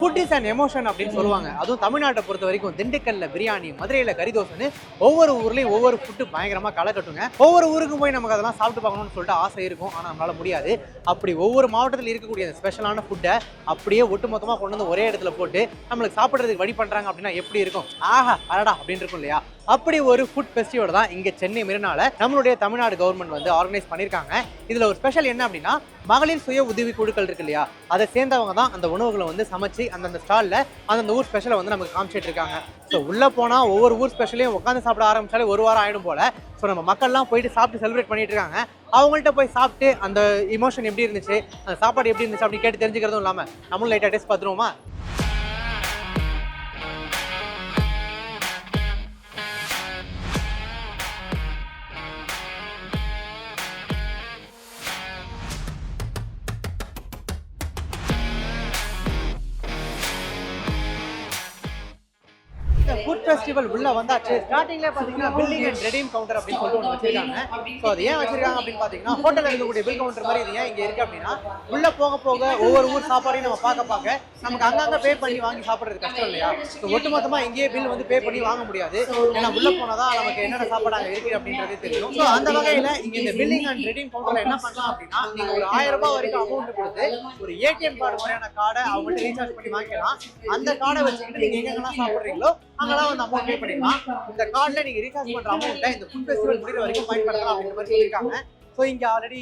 Food is and emotion அப்படின்னு சொல்லுவாங்க. அதுவும் தமிழ்நாட்டை பொறுத்த வரைக்கும் திண்டுக்கல்ல பிரியாணி, மதுரையில் கறிதோசைன்னு ஒவ்வொரு ஊர்லேயும் ஒவ்வொரு ஃபுட்டு பயங்கரமாக களை கட்டுங்க. ஒவ்வொரு ஊருக்கும் போய் நமக்கு அதெல்லாம் சாப்பிட்டு பார்க்கணும்னு சொல்லிட்டு ஆசை இருக்கும். ஆனால் நம்மளால முடியாது. அப்படி ஒவ்வொரு மாவட்டத்தில் இருக்கக்கூடிய அந்த ஸ்பெஷலான ஃபுட்டை அப்படியே ஒட்டுமொத்தமாக கொண்டு வந்து ஒரே இடத்துல போட்டு நம்மளுக்கு சாப்பிட்றதுக்கு வழி பண்ணுறாங்க அப்படின்னா எப்படி இருக்கும்? ஆஹா அடடா அப்படின்னு இருக்கும் இல்லையா? அப்படி ஒரு ஃபுட் ஃபெஸ்டிவல் தான் இங்கே சென்னை மெரினால நம்மளுடைய தமிழ்நாடு கவர்மெண்ட் வந்து ஆர்கனைஸ் பண்ணியிருக்காங்க. இதில் ஒரு ஸ்பெஷல் என்ன அப்படின்னா, மகளிர் சுய உதவி குழுக்கள் இருக்கு இல்லையா, அதை சேர்ந்தவங்க தான் அந்த உணவுகளை வந்து சமைச்சு அந்தந்த ஸ்டாலில் அந்தந்த ஊர் ஸ்பெஷலை வந்து நமக்கு காமிச்சிட்டு இருக்காங்க. ஸோ உள்ளே போனால் ஒவ்வொரு ஊர் ஸ்பெஷலையும் உட்காந்து சாப்பிட ஆரம்பிச்சாலே ஒரு வாரம் ஆகிடும் போல. ஸோ நம்ம மக்கள்லாம் போயிட்டு சாப்பிட்டு செலிப்ரேட் பண்ணிட்டு இருக்காங்க. அவங்கள்ட்ட போய் சாப்பிட்டு அந்த இமோஷன் எப்படி இருந்துச்சு, அந்த சாப்பாடு எப்படி இருந்துச்சு அப்படின்னு கேட்டு தெரிஞ்சுக்கிறதும் இல்லாமல் நம்மளும் லைட்டாக டேஸ்ட் பார்த்துருவோமா? ஃபுட் ஃபெஸ்டிவல் உள்ள வந்தாச்சு. ஸ்டார்டிங்ல பாத்தீங்கன்னா பில்லிங் அண்ட் ரெடீம் கவுண்டர் அப்படின்னு சொல்லிட்டு ஒன்று வச்சிருக்காங்க. ஸோ அது ஏன் வச்சிருக்காங்க அப்படின்னு பாத்தீங்கன்னா, ஹோட்டலில் இருக்கக்கூடிய பில் கவுண்டர் மாதிரி இது ஏன் இங்கே இருக்கு அப்படின்னா, உள்ள போக போக ஒவ்வொரு ஊர் சாப்பாடையும் நம்ம பார்க்க நமக்கு அங்கங்க பே பண்ணி வாங்கி சாப்பிட்றது கஷ்டம் இல்லையா? ஸோ ஒட்டுமொத்தமாக இங்கேயே பில் வந்து பே பண்ணி வாங்க முடியாது. ஏன்னா உள்ள போனதான் நமக்கு என்னென்ன சாப்பாடு அங்கே இருக்கு அப்படின்றதே தெரியும். ஸோ அந்த வகையில் இங்க இந்த பில்லிங் அண்ட் ரெடீம் கவுண்டர்ல என்ன பண்ணலாம் அப்படின்னா, நீங்க ஒரு 1000 ரூபாய் வரைக்கும் அமௌண்ட் கொடுத்து ஒரு ஏடிஎம் கார்டு மாதிரியான கார்டை அவங்கள்ட்ட ரீசார்ஜ் பண்ணி வாங்கிக்கலாம். அந்த கார்டை வச்சுக்கிட்டு நீங்க எங்கெல்லாம் சாப்பிட்றீங்களோ அங்கெல்லாம் வந்து அமௌண்ட் பே பண்ணிக்கலாம். இந்த கார்டில் நீங்க ரீசார்ஜ் பண்ற அமௌண்ட்டை இந்த ஃபுட் ஃபெஸ்டிவல் முடிகிற வரைக்கும் பயன்படுத்தலாம் அப்படின்ற மாதிரி சொல்லியிருக்காங்க. ஸோ இங்க ஆல்ரெடி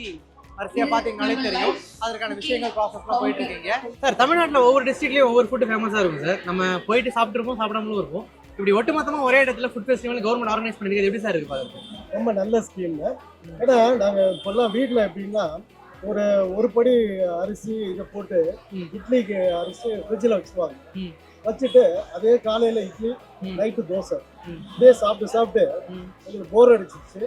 வரிசையா பாத்தீங்கன்னாலே தெரியும் அதற்கான விஷயங்கள் ப்ராசஸ்லாம் போயிட்டு இருக்கீங்க. சார், தமிழ்நாட்டில் ஒவ்வொரு டிஸ்ட்ரிக்ட்லயும் ஒவ்வொரு ஃபுட்டு ஃபேமஸா இருக்கும் சார். நம்ம போயிட்டு சாப்பிட்டுருப்போம், சாப்பிடாமலும் இருக்கும். இப்படி ஒட்டுமொத்தமா ஒரே இடத்துல ஃபுட் ஃபெஸ்டிவல் கவர்மெண்ட் ஆர்கனைஸ் பண்ணிருக்கிறது எப்படி சார் இருக்கு? ரொம்ப நல்ல ஸ்கீம். ஏன்னா நாங்கள் இப்போல்லாம் வீட்டில் எப்படின்னா ஒரு படி அரிசி இதை போட்டு இட்லிக்கு அரிசி ஃப்ரிட்ஜில் வச்சுக்குவாங்க. வச்சுட்டு அதே காலையில் இட்லி, நைட்டு தோசை, இதே சாப்பிட்டு எங்களுக்கு போர் அடிச்சிருச்சு.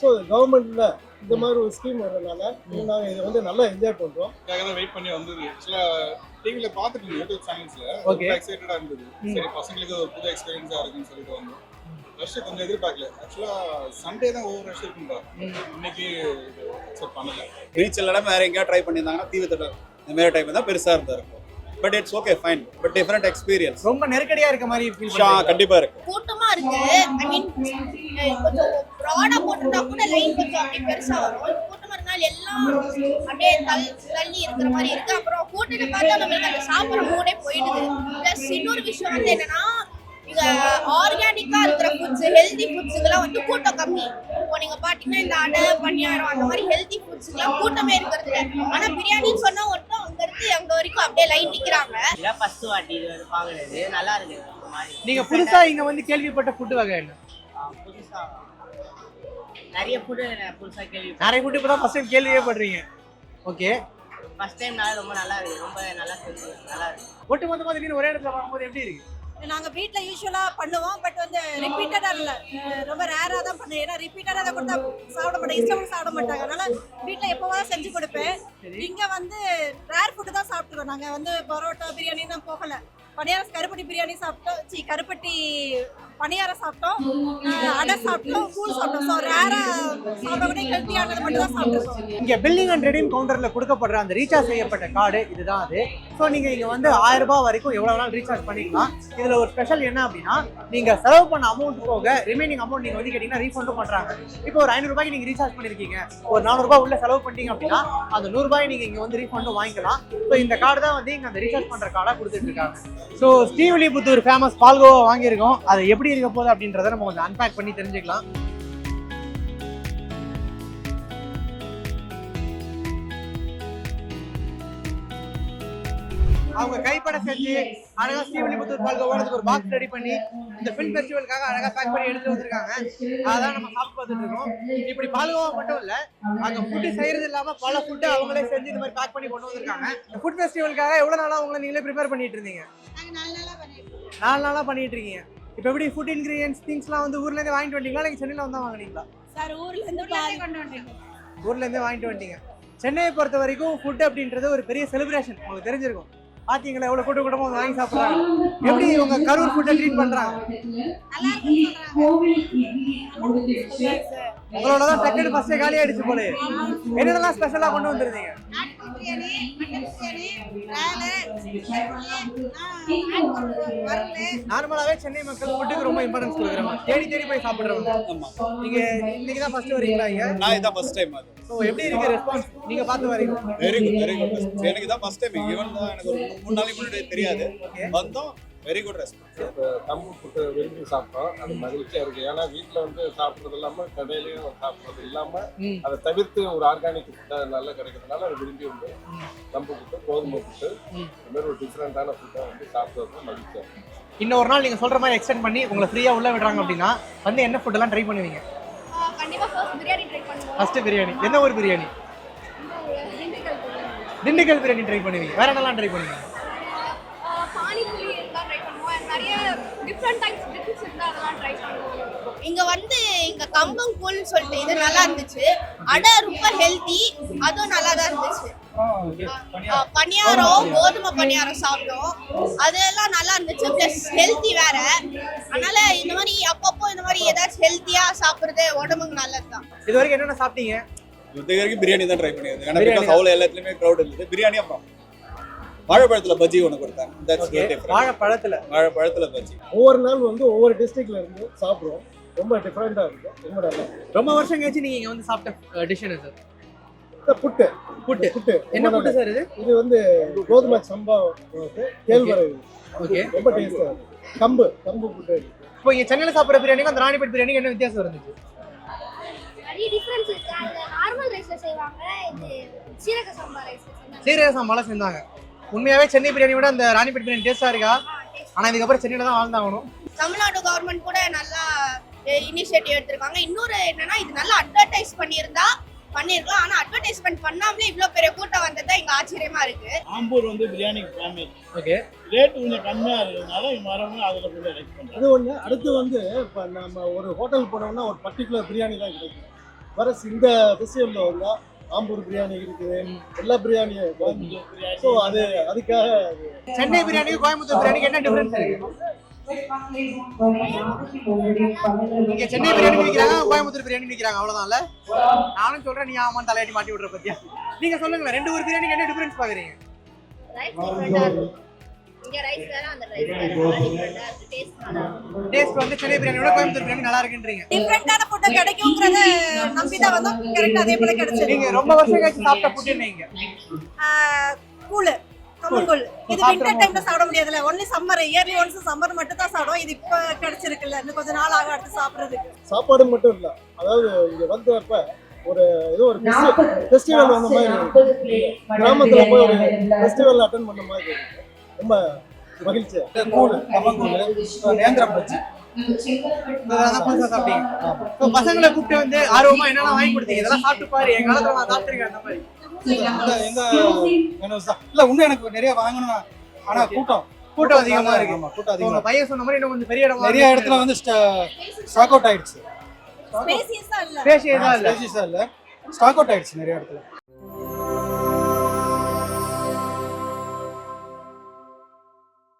ஸோ கவர்மெண்ட்ல இந்த மாதிரி ஒரு ஸ்கீம் வர்றதுனால நாங்கள் இதை வந்து நல்லா என்ஜாய் பண்ணுறோம். வெயிட் பண்ணி வந்தது. ஆக்சுவலாக டிவியில் பார்த்துட்டு யூடியூப் சேனல்ஸில் எக்ஸைட்டடாக இருந்தது. சரி, பசங்களுக்கு ஒரு புது எக்ஸ்பீரியன்ஸாக இருக்குன்னு சொல்லிட்டு வந்தோம். ரஷ் கொஞ்சம் எதிர்பார்க்கல. ஆக்சுவலாக சண்டே தான் ஓவர் ரஷ் இருக்குங்களா, இன்னைக்கு எக்ஸ்பெக்ட் பண்ணல. ரீச் இல்லாமல் வேற எங்கேயா ட்ரை பண்ணியிருந்தாங்கன்னா தீவிர இந்த மாதிரி டைம் தான் பெருசாக இருந்தாருக்கும். But it's okay, fine. But different experience. ரொம்ப நெருக்கடியா இருக்க மாதிரி கண்டிப்பா இருக்கு. கூட்டமா இருக்கு. ஐ மீன் கொஞ்சம் ப்ராடா போட்டுட்டா கூட லைன் கொஞ்சம் அப்படியே பெருசா வரும். கூட்டமா இருக்கனால எல்லாம் அப்படியே தள்ளி இருக்கிற மாதிரி இருக்கு. அப்புறம் கூட்டத்தை பார்த்தா நம்மளுக்கு அந்த சாப்பிட்ற மூடே போயிடுது. பிளஸ் இன்னொரு விஷயம் வந்து என்னன்னா, இங்க ஆர்கானிக்கா இருக்கிற ஃபுட்ஸ், ஹெல்தி ஃபுட்ஸுக்கெல்லாம் வந்து கூட்டம் கம்மி. இப்போ நீங்க பாத்தீங்கன்னா இந்த அடை, பணியாரம் அந்த மாதிரி ஹெல்தி ஃபுட்ஸுக்கெல்லாம் கூட்டமே இருக்கிறது இல்லை. ஆனா பிரியாணின்னு சொன்னா ஒன்றும் அங்க இருந்து அங்க வரைக்கும் அப்படியே லைன் நிக்கிறாங்க. இதான் ஃபர்ஸ்ட் வாட்டி இது வந்து பாக்குறது. நல்லா இருக்கு. நீங்க புதுசா இங்க வந்து கேள்விப்பட்ட ஃபுட் வகை என்ன? புதுசா நிறைய ஃபுட் புதுசா நிறைய ஃபுட் இப்பதான் ஃபர்ஸ்ட் டைம் கேள்வியே பண்றீங்க. ஓகே, ஃபர்ஸ்ட் டைம் ரொம்ப நல்லா இருக்கு. ரொம்ப நல்லா செஞ்சு நல்லா இருக்கு. ஒட்டுமொத்தமா திடீர்னு ஒரே இடத்துல பார்க்கும்போது எப்படி இருக்கு? நாங்கள் வீட்டில் யூஸ்வலாக பண்ணுவோம். பட் வந்து ரிப்பீட்டடாக இல்லை, ரொம்ப ரேராக தான் பண்ணுவேன். ஏன்னா ரிப்பீட்டடாக அதை கொடுத்தா சாப்பிட மாட்டேன், இஷ்டப்பட்டு சாப்பிட மாட்டாங்க. அதனால் வீட்டில் எப்போவாவது செஞ்சு கொடுப்பேன். இங்கே வந்து ரேர் ஃபுட்டு தான் சாப்பிட்டுருவோம். நாங்கள் வந்து பரோட்டா, பிரியாணி தான் போகலை. கருப்பட்டி பிரியாணி சாப்பிட்டோம், கருப்பட்டி பணியாரம் சாப்பிட்டோம், அடை சாப்பிட்டோம், கூழ் சாப்பிட்டோம். ஸோ ரேராக சாப்பிடக்கூடிய ஹெல்த்தியானது மட்டும் தான் சாப்பிட்டுருக்கோம். இங்கே பில்லிங் அண்ட் ரெடீம் கவுண்டரில் கொடுக்கப்படுற அந்த ரீசார்ஜ் செய்யப்பட்ட கார்டு இதுதான் அது. ஸோ நீங்கள் இங்கே வந்து 1000 ரூபாய் வரைக்கும் எவ்வளோ நாள் ரீசார்ஜ் பண்ணிக்கலாம். இதில் ஒரு ஸ்பெஷல் என்ன அப்படின்னா, நீங்கள் செலவு பண்ண அமௌண்ட் போக ரிமைனிங் அமௌண்ட் நீங்கள் வந்து கேட்டிங்கன்னா ரீஃபண்டும் பண்ணுறாங்க. இப்போ ஒரு 500 ரூபாய்க்கு நீங்கள் ரீசார்ஜ் பண்ணியிருக்கீங்க, ஒரு 400 ரூபாய் உள்ள செலவு பண்ணிட்டீங்க அப்படின்னா அந்த 100 ரூபாய் நீங்கள் இங்கே வந்து ரீஃபண்டும் வாங்கிக்கலாம். ஸோ இந்த கார்டு தான் வந்து இங்கே அந்த ரீசார்ஜ் பண்ணுற கார்டாக கொடுத்துட்டு இருக்காங்க. ஸோ ஸ்ரீவில்லிபுத்தூர் ஃபேமஸ் பால்கோவா வாங்கியிருக்கோம். அதை எப்படி இருக்க போகுது அப்படின்றத நம்ம கொஞ்சம் அன்பேக் பண்ணி தெரிஞ்சுக்கலாம். அவங்க கைப்பட செஞ்சு அழகா ஸ்ரீவில்லிபுத்தூர் பால்கோவாக்கு ஒரு பாக்ஸ் ரெடி பண்ணி இந்த ஃபில்ம் ஃபெஸ்டிவலுக்காக அழகா பேக் பண்ணி எடுத்துட்டு வந்திருக்காங்க. அதான் நம்ம சாப்பிட்டு பார்த்துட்டு இருக்கோம். இப்படி பால்கோவா மட்டும் இல்ல, அங்க ஃபுட்டு செய்யறது இல்லாம பல ஃபுட்டு அவங்களே செஞ்சு இந்த மாதிரி பேக் பண்ணி கொண்டு வந்திருக்காங்க. இந்த ஃபுட் ஃபெஸ்டிவலுக்காக எவ்வளவு நாளா உங்களை நீங்களே ப்ரிப்பேர் பண்ணிட்டு இருந்தீங்க? 4 நாளா பண்ணிட்டு இருக்கீங்க. இப்போ எப்படி ஃபுட் இன்கிரியன்ஸ் திங்ஸ்லாம் வந்து ஊர்ல இருந்து வாங்கிட்டு வந்தீங்களா, இல்ல சென்னையில வந்து வாங்குனீங்களா? சார் ஊர்ல இருந்து வாங்கிட்டு வந்தீங்க. சென்னையை பொறுத்த வரைக்கும் ஃபுட் அப்படின்றது ஒரு பெரிய செலிப்ரேஷன். உங்களுக்கு தெரிஞ்சிருக்கும். பாத்தீங்களா எவ்வளவு கூட்டமா வாங்கி சாப்பிடுறாங்க. எப்படி இவங்க கரூர் ஃபுட்டை ட்ரீட் பண்றாங்க? நல்லா இருக்கு. உங்களோட தான் டக்குனு ஃபர்ஸ்ட் காலி ஆயிடுச்சு போல. என்னென்னலாம் ஸ்பெஷலா கொண்டு வந்திருந்தீங்க? பிரியாணி, மட்டன் பிரியாணி, நார்மலாவே சென்னை மக்கள் ஃபுட்டுக்கு ரொம்ப இம்பார்ட்டன்ஸ் கொடுக்குறாங்க. தேடி தேடி போய் சாப்பிடுறவங்க. ஆமா. நீங்க இன்னைக்கு தான் ஃபர்ஸ்ட் வரீங்களா இங்க? நான் இதான் ஃபர்ஸ்ட் டைம் அது. ஸோ எப்படி இருக்கு ரெஸ்பான்ஸ் நீங்க பார்த்து வரீங்க? Very good. எனக்கு தான் ஃபர்ஸ்ட் டைம். ஈவன் தான் எனக்கு ஒரு 3 நாளைக்கு முன்னாடி தெரியாது. வந்தோம். Very good response. தம்பு புட்டு விரும்பி சாப்பிட்டோம். அது மகிழ்ச்சியா இருக்கு. ஏன்னா வீட்டில் வந்து சாப்பிட்றது இல்லாமல் கடையிலையும் சாப்பிட்றது இல்லாமல் அதை தவிர்த்து ஒரு ஆர்கானிக் ஃபுட்டாக நல்லா கிடைக்கிறதுனால அதை விரும்பி வந்து தம்பு புட்டு, கோதுமை புட்டு இந்த மாதிரி ஒரு டிஃப்ரெண்டான ஃபுட்டை வந்து சாப்பிட்றது மகிழ்ச்சியா இருக்கு. இன்னொரு நாள் நீங்க சொல்ற மாதிரி எக்ஸ்டெண்ட் பண்ணி உங்களை ஃப்ரீயா உள்ள விடுறாங்க அப்படின்னா வந்து என்ன ஃபுட் எல்லாம் ட்ரை பண்ணுவீங்க? கண்டிப்பா ஃபர்ஸ்ட் பிரியாணி ட்ரை பண்ணுவோம். ஃபர்ஸ்ட் பிரியாணி. என்ன ஒரு பிரியாணி? திண்டுக்கல் பிரியாணி ட்ரை பண்ணுவீங்க. வேற என்னலாம் ட்ரை பண்ணுவீங்க? பானிபூரி எல்லாம் ட்ரை பண்ணுவோம். நிறைய டிஃப்ரெண்ட் டைப்ஸ் டிஷ்ஸ் இருந்தா அதெல்லாம் ட்ரை பண்ணுவோம். இங்க வந்து இங்க கம்பங் கூழ்னு சொல்லிட்டு இது நல்லா இருந்துச்சு. அடை ரொம்ப ஹெல்தி, அதுவும் நல்லா தான் இருந்துச்சு. பணியாரம், கோதுமை பணியாரம் சாப்பிட்டோம். அதெல்லாம் நல்லா இருந்துச்சு. பிளஸ் ஹெல்தி வேற. அதனால இந்த மாதிரி அப்பப்போ இந்த மாதிரி ஏதாச்சும் ஹெல்த்தியா சாப்பிடுறது உடம்புக்கு நல்லதுதான். இது வரைக்கும் என்னென்ன சாப்பிட்டீங்க? இது வரைக்கும் பிரியாணி தான் ட்ரை பண்ணியிருந்தேன். ஏன்னா பிகாஸ் அவ்வளோ எல்லாத்துலேயுமே க்ரௌட் இருந்தது. பிரியாணி அப்புறம் வாழைப்பழத்துல பஜ்ஜி ஒன்று கொடுத்தாங்க. That's very different. வாழைப்பழத்துல பஜ்ஜி. ஒவ்வொரு நாள் வந்து ஒவ்வொரு டிஸ்ட்ரிக்ட்ல இருந்து சாப்பிடுவோம். ரொம்ப டிஃப்ரெண்டா இருக்கு. ரொம்ப நல்லா இருக்கு. ரொம்ப வருஷம் கழிச்சு நீங்க இங்க வந்து சாப்பிட்ட டிஷ் என்ன சார்? புட்டு. புட்டு. புட்டு என்ன புட்டு சார் இது? இது வந்து கோதுமை சம்பா கேழ்வரகு. ஓகே. ரொம்ப டேஸ்டா இருக்கு. கம்பு புட்டு. இப்போ இங்க சென்னையில சாப்பிடுற பிரியாணிக்கும் அந்த ராணிப்பேட் பிரியாணிக்கும் என்ன வித்தியாசம் இருந்துச்சு? நிறைய டிஃபரன்ஸ் இருக்கு. அந்த நார்மல் ரைஸ்ல செய்வாங்க, இது சீரக சம்பா ரைஸ்ல செய்வாங்க. சீரக சம்பால செஞ்சாங்க. உண்மையாவே சென்னை பிரியாணி விட அந்த ராணிப்பேட் பிரியாணி டேஸ்டா இருக்கா? ஆனா இதுக்கப்புறம் சென்னையில தான் வாழ்ந்தாகணும். தமிழ்நாடு கவர்மெண்ட் கூட நல்லா இனிஷியேட்டிவ் எடுத்திருக்காங்க. இன்னொரு என்னன்னா இது நல்லா அட்வர்டைஸ் பண்ணிருக்கலாம். ஆனா அட்வர்டைஸ்மெண்ட் பண்ணாமலே இவ்வளவு பெரிய கூட்டம் வந்தது இங்க ஆச்சரியமா இருக்கு. ஆம்பூர் வந்து பிரியாணிக்கு ஃபேமஸ். ஓகே. ரேட் கொஞ்சம் கம்மியா இருக்கிறதுனால வரவங்க அதுல கொஞ்சம் லைக் பண்றாங்க. அது ஒண்ணு. அடுத்து வந்து இப்போ நம்ம ஒரு ஹோட்டல் போனோம்னா ஒரு பர்டிகுலர் பிரியாணி தான் கிடைக்கும். வர இந்த ஃபெஸ்டிவல்ல வந்தா ஆம்பூர் பிரியாணி இருக்குது, எல்லா பிரியாணியும். ஸோ அதுக்காக சென்னை பிரியாணிக்கும் கோயம்புத்தூர் பிரியாணிக்கு என்ன டிஃபரன்ஸ் இருக்கு? இங்க சென்னை பிரியாணி விற்கிறாங்க, கோயம்புத்தூர் பிரியாணி விற்கிறாங்க, அவ்வளவுதான்ல. நானும் சொல்றேன், நீ ஆமான்னு தலையாட்டி மாட்டி விடுற பத்தியா. நீங்க சொல்லுங்களேன், ரெண்டு ஊர் பிரியாணிக்கு என்ன டிஃபரன்ஸ் பாக்குறீங்க? இங்க ரைஸ் வேற, அந்த ரைஸ் வேற, டிஃபரண்டா இருக்கு. டேஸ்ட் நல்லா இருக்கு. டேஸ்ட் வந்து சென்னை பிரியாணியோட கோயம்புத்தூர் பிரியாணி நல்லா இருக்குன்றீங்க. டிஃபரெண்டான ஃபுட் கிடைக்கும்ங்கறத நம்பி தான் வந்தோம். கரெக்ட்டா அதே போல கிடைச்சது. நீங்க ரொம்ப வருஷம் கழிச்சு சாப்பிட்ட ஃபுட் என்னங்க? கூழ், கம்மங்கூழ். இது வின்டர் டைம்ல சாப்பிட முடியாதுல. Only summer, early once summer மட்டும் தான் சாப்பிடுவோம். இது இப்ப கிடைச்சிருக்குல்ல, இன்னும் கொஞ்ச நாள் ஆகும் அடுத்து சாப்பிடுறதுக்கு. சாப்பாடு மட்டும் இல்ல, அதாவது இங்க வந்தப்ப ஒரு ஏதோ ஒரு ஃபெஸ்டிவல் வந்த மாதிரி, கிராமத்துல போய் ஒரு ஃபெஸ்டிவல் அட்டெண்ட் பண்ண மாதிரி ரொம்ப மகிழ்ச்சி. கூழ், கம்மங்கூழ், நேந்திரம் பஜ்ஜி, பசங்களை கூப்பிட்டு வந்து ஆர்வமா என்னென்ன வாங்கி கொடுத்தீங்க? இதெல்லாம் சாப்பிட்டு பாரு, என் காலத்துல நான் சாப்பிட்டுருக்கேன் அந்த மாதிரி. இல்ல இன்னும் எனக்கு நிறைய வாங்கணும். ஆனா கூட்டம் அதிகமா இருக்கு. கூட்டம் அதிகமா. உங்க பையன் சொன்ன மாதிரி இன்னும் கொஞ்சம் பெரிய இடம், நிறைய இடத்துல வந்து ஸ்டாக் அவுட் ஆயிடுச்சு. ஸ்பேசியஸா இல்ல. ஸ்பேசியஸா இல்ல. ஸ்டாக் அவுட் ஆயிடுச்சு நிறைய இடத்துல.